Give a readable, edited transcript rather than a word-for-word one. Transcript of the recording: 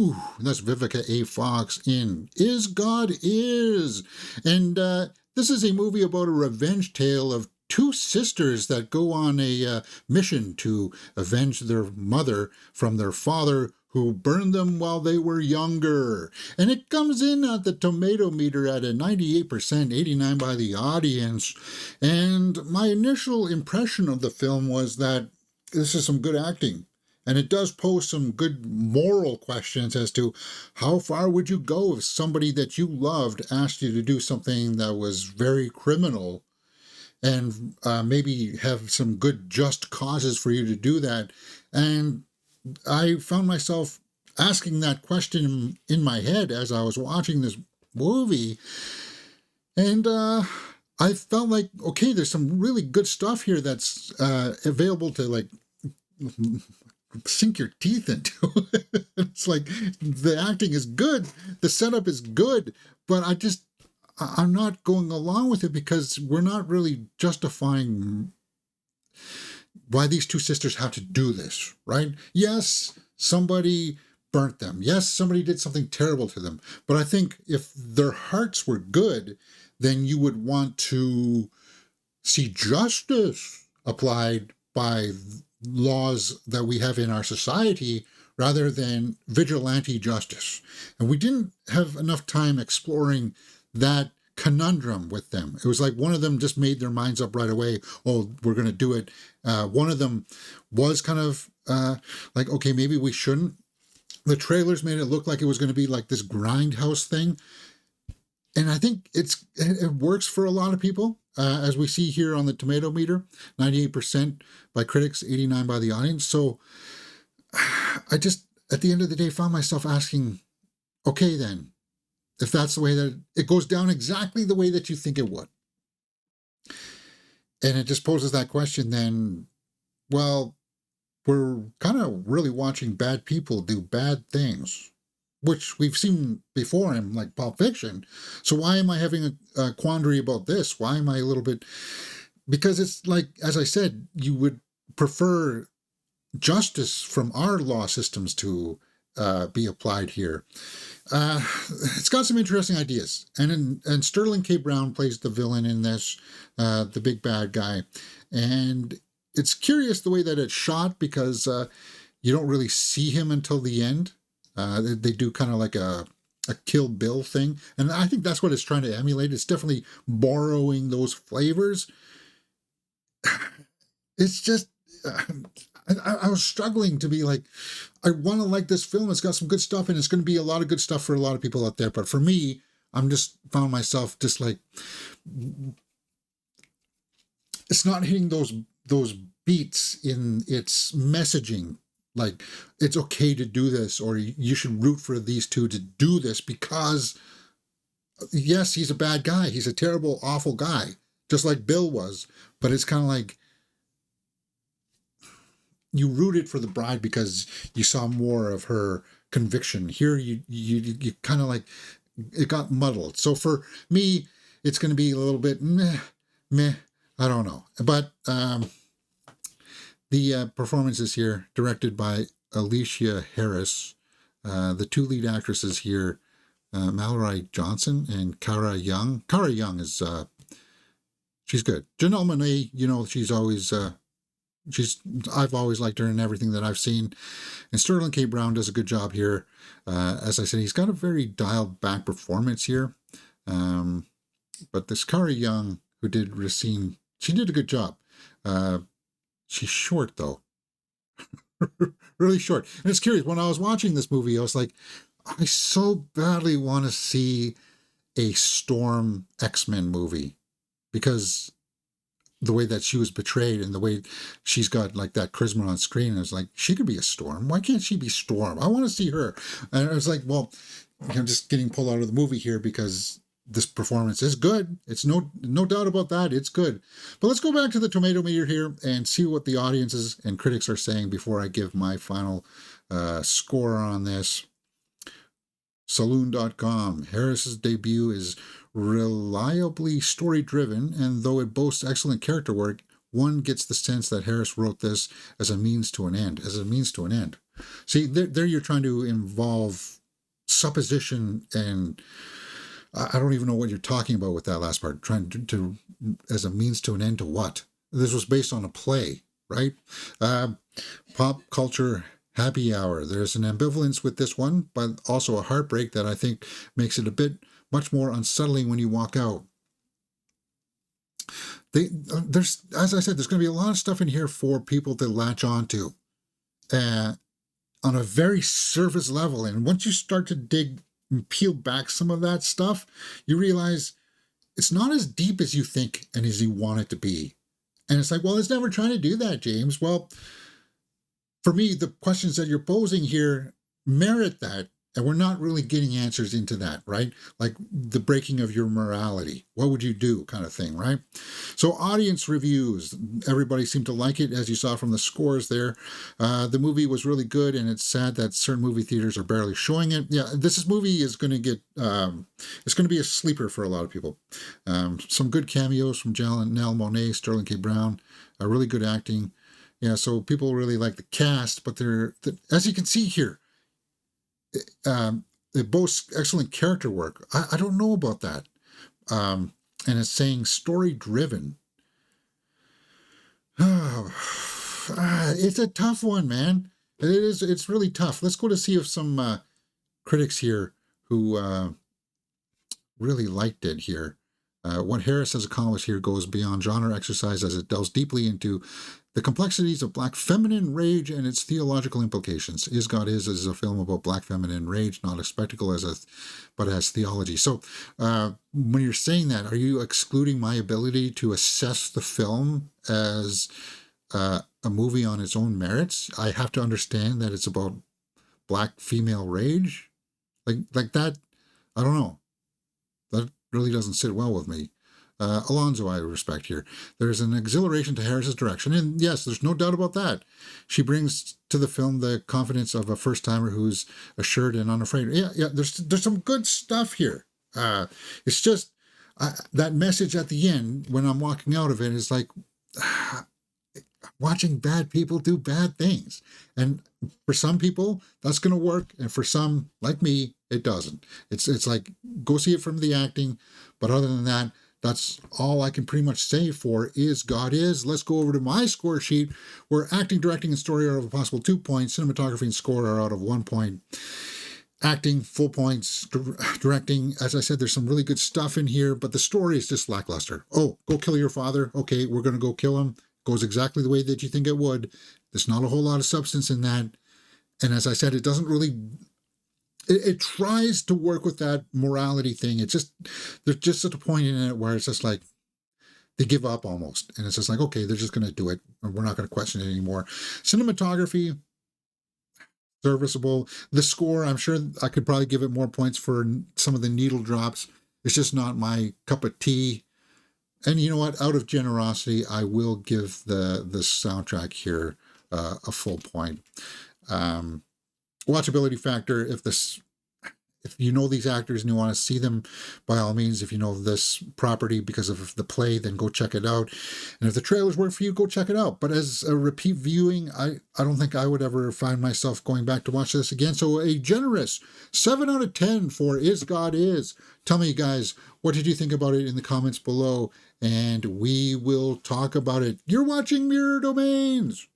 Ooh, that's Vivica A. Fox in Is God Is. And this is a movie about a revenge tale of two sisters that go on a mission to avenge their mother from their father who burned them while they were younger. And it comes in at the tomato meter at a 98%, 89 by the audience. And my initial impression of the film was that this is some good acting. And it does pose some good moral questions as to how far would you go if somebody that you loved asked you to do something that was very criminal, and maybe have some good just causes for you to do that. And I found myself asking that question in my head as I was watching this movie. And I felt like, okay, there's some really good stuff here that's available to like sink your teeth into. It's like the acting is good, the setup is good, but I'm not going along with it because we're not really justifying why these two sisters have to do this, right? Yes, somebody burnt them. Yes, somebody did something terrible to them. But I think if their hearts were good, then you would want to see justice applied by laws that we have in our society rather than vigilante justice. And we didn't have enough time exploring that conundrum with them. It was like one of them just made their minds up right away. Oh, we're going to do it. One of them was kind of like, okay, maybe we shouldn't. The trailers made it look like it was going to be like this grindhouse thing. And I think it works for a lot of people, as we see here on the tomato meter, 98% by critics, 89 by the audience. So I just, at the end of the day, found myself asking, okay, then, if that's the way that it goes down exactly the way that you think it would. And it just poses that question then, well, we're kind of really watching bad people do bad things, which we've seen before in like Pulp Fiction. So why am I having a quandary about this? Why am I a little bit... Because it's like, as I said, you would prefer justice from our law systems to be applied here. It's got some interesting ideas. And Sterling K. Brown plays the villain in this, the big bad guy. And it's curious the way that it's shot because you don't really see him until the end. They do kind of like a Kill Bill thing. And I think that's what it's trying to emulate. It's definitely borrowing those flavors. It's just, I was struggling to be like, I want to like this film. It's got some good stuff and it's going to be a lot of good stuff for a lot of people out there. But for me, I'm just found myself just like, it's not hitting those beats in its messaging. Like, it's okay to do this, or you should root for these two to do this because, yes, he's a bad guy. He's a terrible, awful guy, just like Bill was. But it's kind of like you rooted for the bride because you saw more of her conviction. Here, you kind of like, it got muddled. So for me, it's going to be a little bit meh. I don't know. But the performances here, directed by Aleshea Harris. The two lead actresses here, Mallori Johnson and Cara Young. Cara Young is, she's good. Janelle Monáe, she's always, I've always liked her in everything that I've seen. And Sterling K. Brown does a good job here. As I said, he's got a very dialed back performance here. But this Cara Young, who did Racine, she did a good job. She's short, though. Really short. And it's curious, when I was watching this movie, I was like, I so badly want to see a Storm X-Men movie. Because the way that she was portrayed and the way she's got like that charisma on screen, it's like, she could be a Storm. Why can't she be Storm? I want to see her. And I was like, well, I'm just getting pulled out of the movie here because this performance is good. It's no doubt about that. It's good. But let's go back to the tomato meter here and see what the audiences and critics are saying before I give my final score on this. Saloon.com. Harris's debut is reliably story-driven, and though it boasts excellent character work, one gets the sense that Harris wrote this as a means to an end. See, there you're trying to involve supposition, and I don't even know what you're talking about with that last part. Trying to as a means to an end to what? This was based on a play, right? Uh, Pop culture happy hour. There's an ambivalence with this one, but also a heartbreak that I think makes it a bit much more unsettling when you walk out. There's, as I said, there's going to be a lot of stuff in here for people to latch onto on a very surface level. And once you start to dig and peel back some of that stuff, you realize it's not as deep as you think and as you want it to be. And it's like, well, it's never trying to do that, James. Well, for me, the questions that you're posing here merit that. And we're not really getting answers into that, right? Like the breaking of your morality. What would you do kind of thing, right? So audience reviews. Everybody seemed to like it, as you saw from the scores there. The movie was really good, and it's sad that certain movie theaters are barely showing it. Yeah, this movie is going to get, it's going to be a sleeper for a lot of people. Some good cameos from Janelle Monáe, Sterling K. Brown, really good acting. Yeah, so people really like the cast, but as you can see here, it boasts excellent character work. I don't know about that. And it's saying story driven. It's a tough one, man. It is. It's really tough. Let's go to see if some critics here who really liked it here. What Harris has accomplished here goes beyond genre exercise as it delves deeply into the complexities of Black feminine rage and its theological implications. Is God is a film about Black feminine rage, not a spectacle but as theology. So when you're saying that, are you excluding my ability to assess the film as a movie on its own merits? I have to understand that it's about Black female rage? Like that, I don't know. That really doesn't sit well with me. Alonzo, I respect here. There's an exhilaration to Harris's direction, and yes, there's no doubt about that. She brings to the film the confidence of a first-timer who's assured and unafraid. Yeah, there's some good stuff here. It's just that message at the end when I'm walking out of it is like watching bad people do bad things, and for some people that's going to work, and for some, like me, it doesn't. It's like go see it from the acting, but other than that, that's all I can pretty much say for Is God Is. Let's go over to my score sheet where acting, directing, and story are out of a possible 2 points. Cinematography and score are out of 1 point. Acting, full points. Directing, as I said, there's some really good stuff in here, but the story is just lackluster. Oh, go kill your father. Okay, we're going to go kill him. Goes exactly the way that you think it would. There's not a whole lot of substance in that. And as I said, it doesn't really... It tries to work with that morality thing. It's just, there's just at a point in it where it's just like, they give up almost. And it's just like, okay, they're just going to do it. And we're not going to question it anymore. Cinematography, serviceable. The score, I'm sure I could probably give it more points for some of the needle drops. It's just not my cup of tea. And you know what? Out of generosity, I will give the soundtrack here a full point. Watchability factor, if you know these actors and you want to see them, by all means, if you know this property because of the play, then go check it out. And if the trailers work for you, go check it out. But as a repeat viewing, I don't think I would ever find myself going back to watch this again. So a generous 7 out of 10 for Is God Is. Tell me, guys, what did you think about it in the comments below? And we will talk about it. You're watching Mirror Domains.